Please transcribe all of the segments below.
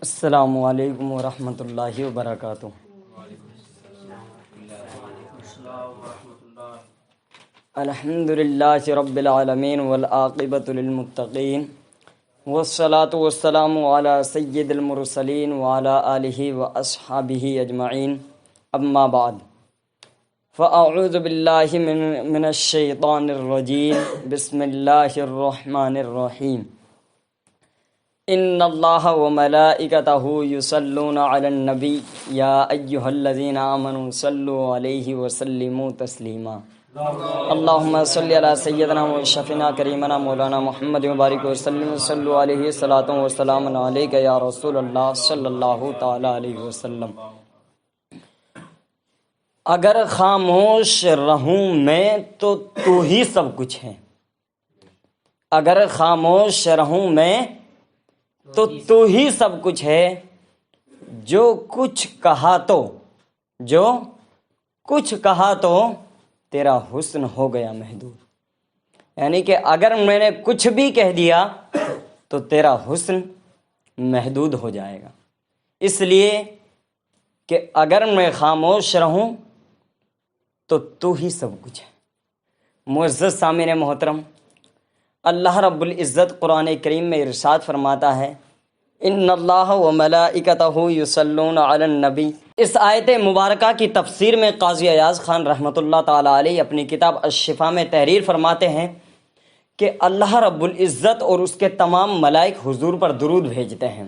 السلام علیکم ورحمۃ اللہ وبرکاتہ۔ الحمد للہ رب العالمین والعاقبۃ للمتقین والصلاۃ والسلام علی سید المرسلین وعلی آلہ واصحابہ اجمعین، اما بعد فاعوذ باللہ من الشیطان الرجیم، بسم اللہ الرحمن الرحیم۔ ان اللہ وملائکتہ یصلون علی النبی یا ایہا الذین آمنوا صلوا علیہ وسلموا تسلیما۔ اللہم صلی علی سیدنا و شفیعنا کریمنا مولانا محمد مبارک وسلم، صلوا علیہ صلاۃ و سلام علیک یا رسول اللہ صلی اللہ تعالی علیہ وسلم۔ اگر خاموش رہوں میں تو تو ہی سب کچھ ہے، اگر خاموش رہوں میں تو تو ہی سب کچھ ہے، جو کچھ کہا تو تیرا حسن ہو گیا محدود۔ یعنی کہ اگر میں نے کچھ بھی کہہ دیا تو تیرا حسن محدود ہو جائے گا، اس لیے کہ اگر میں خاموش رہوں تو ہی سب کچھ ہے۔ معزز سامعین محترم، اللہ رب العزت قرآن کریم میں ارشاد فرماتا ہے، ان اللہ وملائکتہ یصلون علی النبی۔ اس آیت مبارکہ کی تفسیر میں قاضی ایاز خان رحمۃ اللہ تعالی علیہ اپنی کتاب الشفا میں تحریر فرماتے ہیں کہ اللہ رب العزت اور اس کے تمام ملائک حضور پر درود بھیجتے ہیں۔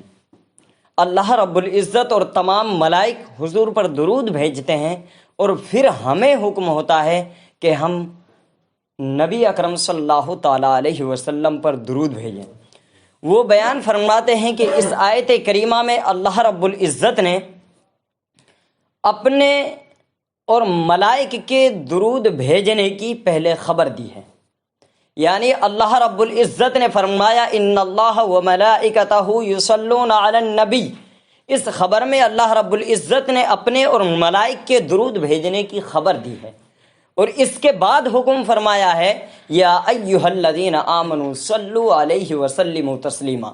اللہ رب العزت اور تمام ملائک حضور پر درود بھیجتے ہیں، اور پھر ہمیں حکم ہوتا ہے کہ ہم نبی اکرم صلی اللہ تعالی علیہ وسلم پر درود بھیجیں۔ وہ بیان فرماتے ہیں کہ اس آیت کریمہ میں اللہ رب العزت نے اپنے اور ملائک کے درود بھیجنے کی پہلے خبر دی ہے۔ یعنی اللہ رب العزت نے فرمایا ان اللہ وملائکتہ یصلون علی النبی۔ اس خبر میں اللہ رب العزت نے اپنے اور ملائک کے درود بھیجنے کی خبر دی ہے، اور اس کے بعد حکم فرمایا ہے یا ایھا الذین آمنوا صلوا علیہ وسلموا تسلیما۔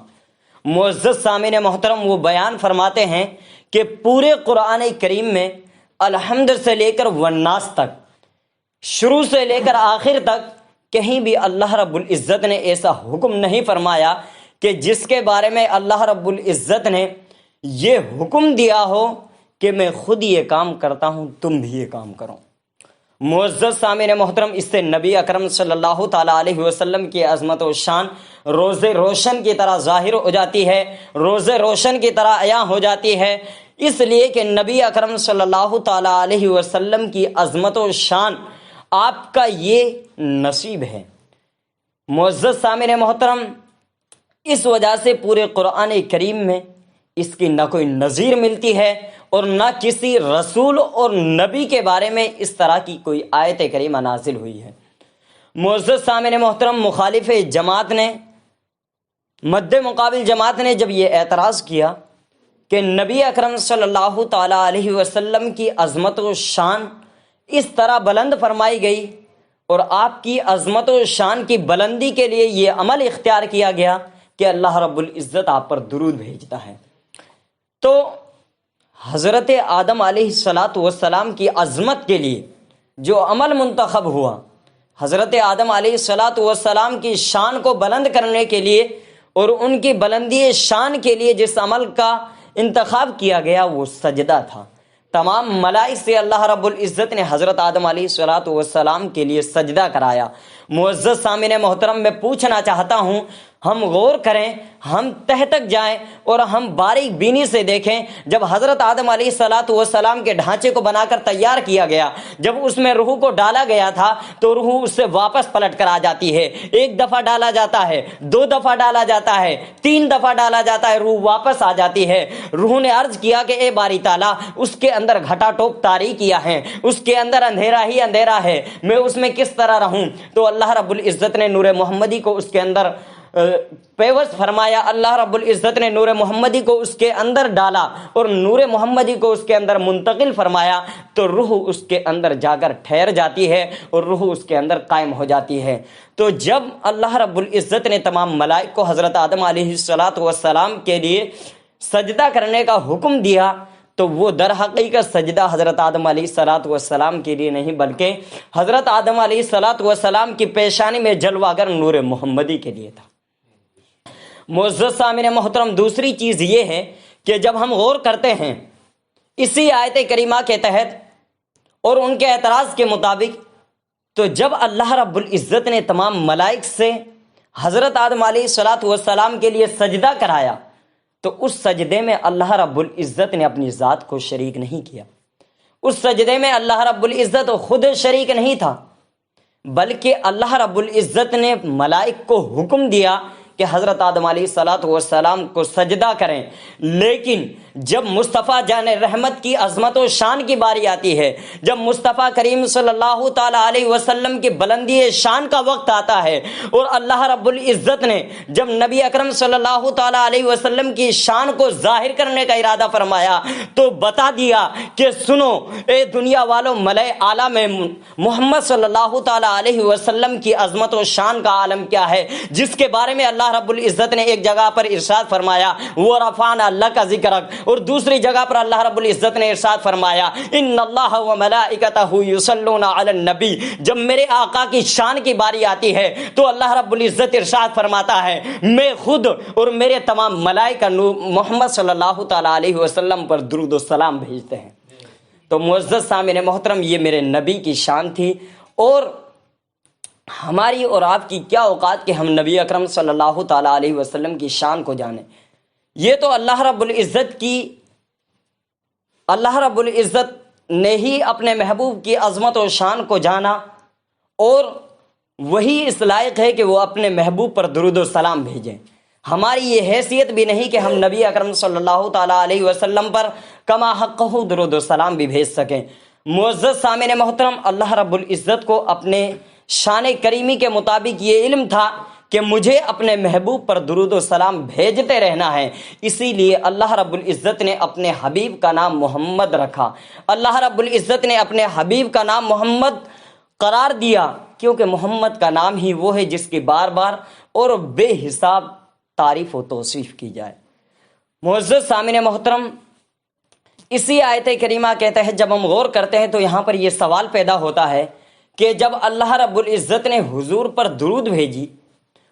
معزز سامعین محترم، وہ بیان فرماتے ہیں کہ پورے قرآن کریم میں الحمد سے لے کر والناس تک، شروع سے لے کر آخر تک کہیں بھی اللہ رب العزت نے ایسا حکم نہیں فرمایا کہ جس کے بارے میں اللہ رب العزت نے یہ حکم دیا ہو کہ میں خود یہ کام کرتا ہوں، تم بھی یہ کام کرو۔ معزز سامعین محترم، اس سے نبی اکرم صلی اللہ تعالیٰ علیہ وسلم کی عظمت و شان روز روشن کی طرح ظاہر ہو جاتی ہے، روز روشن کی طرح عیاں ہو جاتی ہے، اس لیے کہ نبی اکرم صلی اللہ تعالیٰ علیہ وسلم کی عظمت و شان آپ کا یہ نصیب ہے۔ معزز سامعین محترم، اس وجہ سے پورے قرآن کریم میں اس کی نہ کوئی نظیر ملتی ہے، اور نہ کسی رسول اور نبی کے بارے میں اس طرح کی کوئی آیت کریمہ نازل ہوئی ہے۔ معزز سامعین محترم، مخالف جماعت نے، مد مقابل جماعت نے جب یہ اعتراض کیا کہ نبی اکرم صلی اللہ تعالیٰ علیہ وسلم کی عظمت و شان اس طرح بلند فرمائی گئی، اور آپ کی عظمت و شان کی بلندی کے لیے یہ عمل اختیار کیا گیا کہ اللہ رب العزت آپ پر درود بھیجتا ہے، تو حضرت آدم علیہ السلام کی عظمت کے لیے جو عمل منتخب ہوا، حضرت آدم علیہ السلام کی شان کو بلند کرنے کے لیے اور ان کی بلندی شان کے لیے جس عمل کا انتخاب کیا گیا وہ سجدہ تھا۔ تمام ملائک سے اللہ رب العزت نے حضرت آدم علیہ السلام کے لیے سجدہ کرایا۔ معزز سامعین محترم، میں پوچھنا چاہتا ہوں، ہم غور کریں، ہم تہ تک جائیں اور ہم باریک بینی سے دیکھیں۔ جب حضرت آدم علیہ السلام کے ڈھانچے کو بنا کر تیار کیا گیا، جب اس میں روح کو ڈالا گیا تھا تو روح اس سے واپس پلٹ کر آ جاتی ہے۔ ایک دفعہ ڈالا جاتا ہے، دو دفعہ ڈالا جاتا ہے، تین دفعہ ڈالا جاتا ہے، روح واپس آ جاتی ہے۔ روح نے عرض کیا کہ اے باری تعالیٰ، اس کے اندر گھٹا ٹوپ تاریکیاں ہیں، اس کے اندر اندھیرا ہی اندھیرا ہے، میں اس میں کس طرح رہوں؟ تو اللہ رب العزت نے نور محمدی کو اس کے اندر پیوست فرمایا، اللہ رب العزت نے نور محمدی کو اس کے اندر ڈالا اور نور محمدی کو اس کے اندر منتقل فرمایا، تو روح اس کے اندر جا کر ٹھہر جاتی ہے اور روح اس کے اندر قائم ہو جاتی ہے۔ تو جب اللہ رب العزت نے تمام ملائک کو حضرت آدم علیہ السلام کے لیے سجدہ کرنے کا حکم دیا تو وہ در حقیقت سجدہ حضرت آدم علیہ الصلوۃ والسلام کے لیے نہیں بلکہ حضرت آدم علیہ الصلوۃ والسلام کی پیشانی میں جلوہ گر نور محمدی کے لیے تھا۔ معزز سامعین محترم، دوسری چیز یہ ہے کہ جب ہم غور کرتے ہیں اسی آیت کریمہ کے تحت اور ان کے اعتراض کے مطابق، تو جب اللہ رب العزت نے تمام ملائک سے حضرت آدم علیہ الصلوۃ والسلام کے لیے سجدہ کرایا تو اس سجدے میں اللہ رب العزت نے اپنی ذات کو شریک نہیں کیا۔ اس سجدے میں اللہ رب العزت خود شریک نہیں تھا، بلکہ اللہ رب العزت نے ملائک کو حکم دیا کہ حضرت آدم علیہ الصلوۃ والسلام کو سجدہ کریں۔ لیکن جب مصطفیٰ جان رحمت کی عظمت و شان کی باری آتی ہے، جب مصطفیٰ کریم صلی اللہ تعالی علیہ وسلم کی بلندی شان کا وقت آتا ہے اور اللہ رب العزت نے جب نبی اکرم صلی اللہ تعالی علیہ وسلم کی شان کو ظاہر کرنے کا ارادہ فرمایا تو بتا دیا کہ سنو اے دنیا والوں، ملأ اعلیٰ میں محمد صلی اللہ تعالی علیہ وسلم کی عظمت و شان کا عالم کیا ہے، جس کے بارے میں اللہ رب العزت نے ایک جگہ پر ارشاد فرمایا وَرَفَعْنَا لَكَ ذِكْرَكَ، اور دوسری جگہ پر اللہ رب العزت نے ارشاد فرمایا ان اللہ وملائکتہ یصلون علی النبی۔ جب میرے آقا کی شان کی باری آتی ہے تو اللہ رب العزت ارشاد فرماتا ہے میں خود اور میرے تمام ملائکہ محمد صلی اللہ تعالی علیہ وسلم پر درود و سلام بھیجتے ہیں۔ تو معزز سامعین محترم، یہ میرے نبی کی شان تھی، اور ہماری اور آپ کی کیا اوقات کہ ہم نبی اکرم صلی اللہ تعالی علیہ وسلم کی شان کو جانیں۔ یہ تو اللہ رب العزت نے ہی اپنے محبوب کی عظمت و شان کو جانا، اور وہی اس لائق ہے کہ وہ اپنے محبوب پر درود و سلام بھیجیں۔ ہماری یہ حیثیت بھی نہیں کہ ہم نبی اکرم صلی اللہ تعالی علیہ وسلم پر کما حقہ درود و سلام بھی بھیج سکیں۔ معزز سامعین محترم، اللہ رب العزت کو اپنے شان کریمی کے مطابق یہ علم تھا کہ مجھے اپنے محبوب پر درود و سلام بھیجتے رہنا ہے، اسی لیے اللہ رب العزت نے اپنے حبیب کا نام محمد رکھا۔ اللہ رب العزت نے اپنے حبیب کا نام محمد قرار دیا، کیونکہ محمد کا نام ہی وہ ہے جس کی بار بار اور بے حساب تعریف و توصیف کی جائے۔ معزز سامعین محترم، اسی آیت کریمہ کے تحت جب ہم غور کرتے ہیں تو یہاں پر یہ سوال پیدا ہوتا ہے کہ جب اللہ رب العزت نے حضور پر درود بھیجی،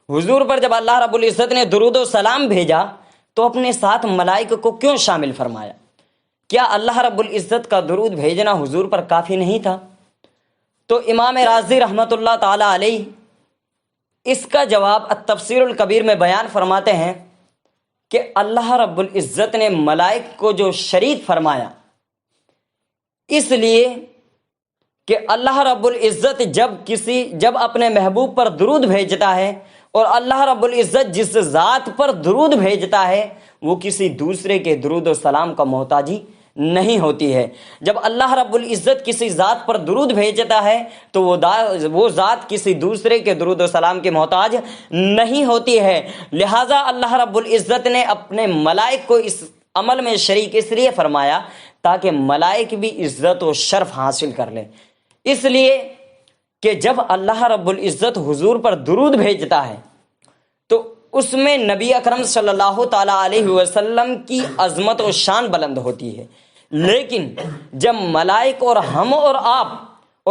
حضور پر جب اللہ رب العزت نے درود و سلام بھیجا تو اپنے ساتھ ملائکہ کو کیوں شامل فرمایا؟ کیا اللہ رب العزت کا درود بھیجنا حضور پر کافی نہیں تھا؟ تو امام رازی رحمۃ اللہ تعالی علیہ اس کا جواب التفسیر الکبیر میں بیان فرماتے ہیں کہ اللہ رب العزت نے ملائک کو جو شریک فرمایا، اس لیے کہ اللہ رب العزت جب اپنے محبوب پر درود بھیجتا ہے، اور اللہ رب العزت جس ذات پر درود بھیجتا ہے وہ کسی دوسرے کے درود و سلام کا محتاجی نہیں ہوتی ہے۔ جب اللہ رب العزت کسی ذات پر درود بھیجتا ہے تو وہ ذات کسی دوسرے کے درود و سلام کے محتاج نہیں ہوتی ہے۔ لہٰذا اللہ رب العزت نے اپنے ملائک کو اس عمل میں شریک اس لیے فرمایا تاکہ ملائک بھی عزت و شرف حاصل کر لیں۔ اس لیے کہ جب اللہ رب العزت حضور پر درود بھیجتا ہے تو اس میں نبی اکرم صلی اللہ تعالی علیہ وسلم کی عظمت و شان بلند ہوتی ہے، لیکن جب ملائک اور ہم اور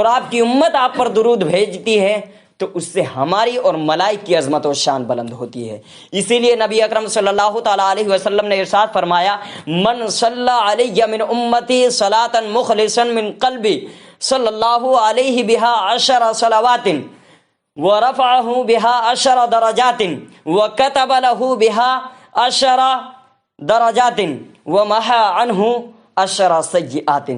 آپ کی امت آپ پر درود بھیجتی ہے تو اس سے ہماری اور ملائک کی عظمت و شان بلند ہوتی ہے۔ اسی لیے نبی اکرم صلی اللہ تعالی علیہ وسلم نے ارشاد فرمایا من صلی علیہ من امتی صلاۃ مخلصا من قلبی صلی اللہ علیہ بہا 10 صلوات ورفعہ بہا 10 درجات وکتب لہ بہا 10 درجات ومحا عنہ 10 سیئات۔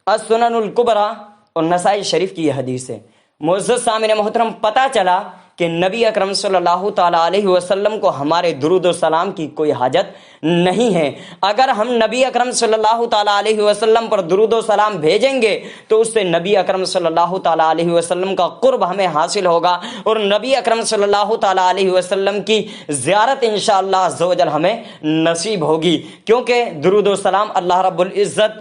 السنن الکبریٰ اور نسائی شریف کی یہ حدیث ہے۔ معزز سامعین محترم، پتہ چلا کہ نبی اکرم صلی اللہ تعالی علیہ وسلم کو ہمارے درود و سلام کی کوئی حاجت نہیں ہے۔ اگر ہم نبی اکرم صلی اللہ تعالی علیہ وسلم پر درود و سلام بھیجیں گے تو اس سے نبی اکرم صلی اللہ تعالی علیہ وسلم کا قرب ہمیں حاصل ہوگا، اور نبی اکرم صلی اللہ تعالی علیہ وسلم کی زیارت انشاءاللہ عز و جل ہمیں نصیب ہوگی، کیونکہ درود و سلام اللہ رب العزت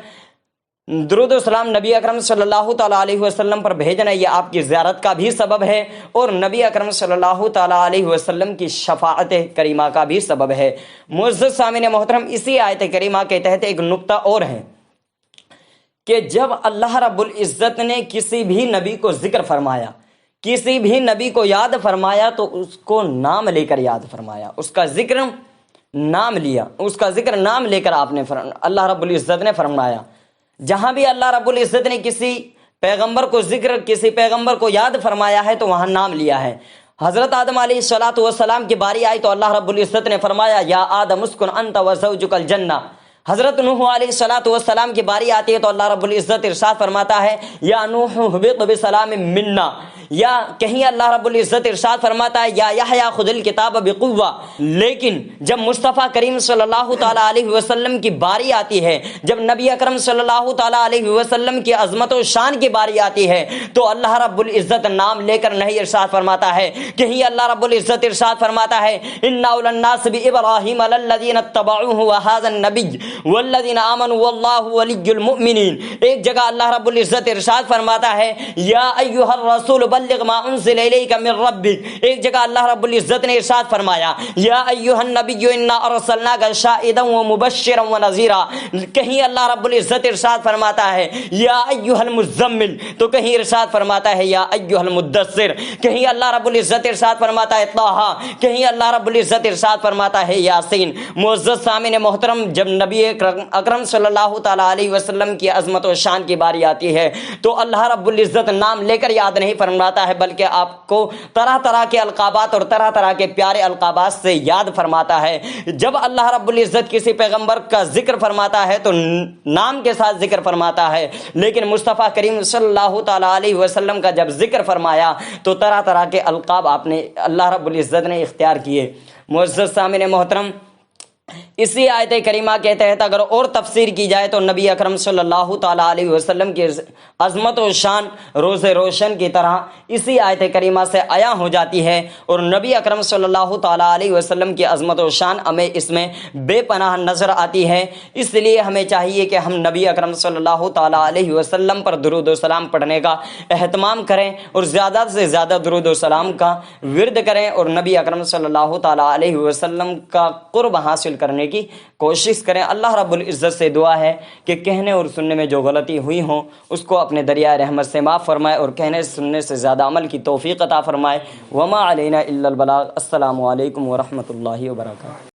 درود و سلام نبی اکرم صلی اللہ تعالیٰ علیہ وسلم پر بھیجنا یہ آپ کی زیارت کا بھی سبب ہے اور نبی اکرم صلی اللہ تعالیٰ علیہ وسلم کی شفاعت کریمہ کا بھی سبب ہے۔ معزز سامعین محترم، اسی آیت کریمہ کے تحت ایک نقطہ اور ہے کہ جب اللہ رب العزت نے کسی بھی نبی کو ذکر فرمایا، کسی بھی نبی کو یاد فرمایا، تو اس کو نام لے کر یاد فرمایا، اس کا ذکر نام لیا، اس کا ذکر نام لے کر آپ نے اللہ رب العزت نے فرمایا۔ جہاں بھی اللہ رب العزت نے کسی پیغمبر کو ذکر، کسی پیغمبر کو یاد فرمایا ہے تو وہاں نام لیا ہے۔ حضرت آدم علیہ السلام کی باری آئی تو اللہ رب العزت نے فرمایا یا آدم اسکن انت وزوجک الجنہ۔ حضرت نوح علیہ السلام کی باری آتی ہے تو اللہ رب العزت ارشاد فرماتا ہے یا نوح اہبط بسلام منا، یا کہیں اللہ رب العزت ارشاد فرماتا ہے یا یحییٰ خذ الکتاب بقوہ۔ لیکن جب مصطفیٰ کریم صلی اللہ تعالیٰ علیہ وسلم کی باری آتی ہے، جب نبی اکرم صلی اللہ تعالیٰ علیہ وسلم کی عظمت و شان کی باری آتی ہے تو اللہ رب العزت نام لے کر نہیں ارشاد فرماتا ہے، کہیں اللہ رب العزت ارشاد فرماتا ہے ان اولى الناس بابراہیم للذین اتبعوه وهذا النبی والذین آمنوا واللہ ولی المؤمنین۔ ایک جگہ اللہ رب العزت ارشاد فرماتا ہے یا ایھا الرسول بلغ ما انزل الیک من ربک۔ ایک جگہ اللہ رب العزت نے ارشاد فرمایا یا ایھا النبی انا ارسلناک شاہدا ومبشرا ونذیرا۔ کہیں اللہ رب العزت ارشاد فرماتا ہے یا ایھا المزمل، تو کہیں ارشاد فرماتا ہے یا ایھا المدثر۔ کہیں اللہ رب العزت ارشاد فرماتا ہے طٰہٰ، کہیں اللہ رب العزت ارشاد فرماتا ہے یاسین۔ معزز سامعین محترم، جب نبی اکرم صلی اللہ تعالیٰ علیہ وسلم کی عظمت و شان کی باری آتی ہے تو اللہ رب العزت نام لے کر یاد نہیں فرماتا ہے، بلکہ آپ کو طرح طرح کے القابات اور طرح طرح کے پیارے القابات سے یاد فرماتا ہے۔ جب اللہ رب العزت کسی پیغمبر کا ذکر فرماتا ہے تو نام کے ساتھ ذکر فرماتا ہے، لیکن مصطفیٰ کریم صلی اللہ تعالیٰ علیہ وسلم کا جب ذکر فرمایا تو طرح طرح کے القاب آپ نے اللہ رب العزت نے اختیار کیے۔ معزز سامعین محترم، اسی آیت کریمہ کے تحت اگر اور تفسیر کی جائے تو نبی اکرم صلی اللہ تعالیٰ علیہ وسلم کی عظمت و شان روز روشن کی طرح اسی آیت کریمہ سے عیاں ہو جاتی ہے، اور نبی اکرم صلی اللہ تعالیٰ علیہ وسلم کی عظمت و شان ہمیں اس میں بے پناہ نظر آتی ہے۔ اس لیے ہمیں چاہیے کہ ہم نبی اکرم صلی اللہ تعالیٰ علیہ وسلم پر درود و سلام پڑھنے کا اہتمام کریں اور زیادہ سے زیادہ درود و سلام کا ورد کریں، اور نبی اکرم صلی اللہ تعالیٰ علیہ وسلم کا قرب حاصل کرنے کی کوشش کریں۔ اللہ رب العزت سے دعا ہے کہ کہنے اور سننے میں جو غلطی ہوئی ہوں اس کو اپنے دریائے رحمت سے معاف فرمائے، اور کہنے سننے سے زیادہ عمل کی توفیق عطا فرمائے۔ وما علینا الا البلاغ۔ السلام علیکم ورحمۃ اللہ وبرکاتہ۔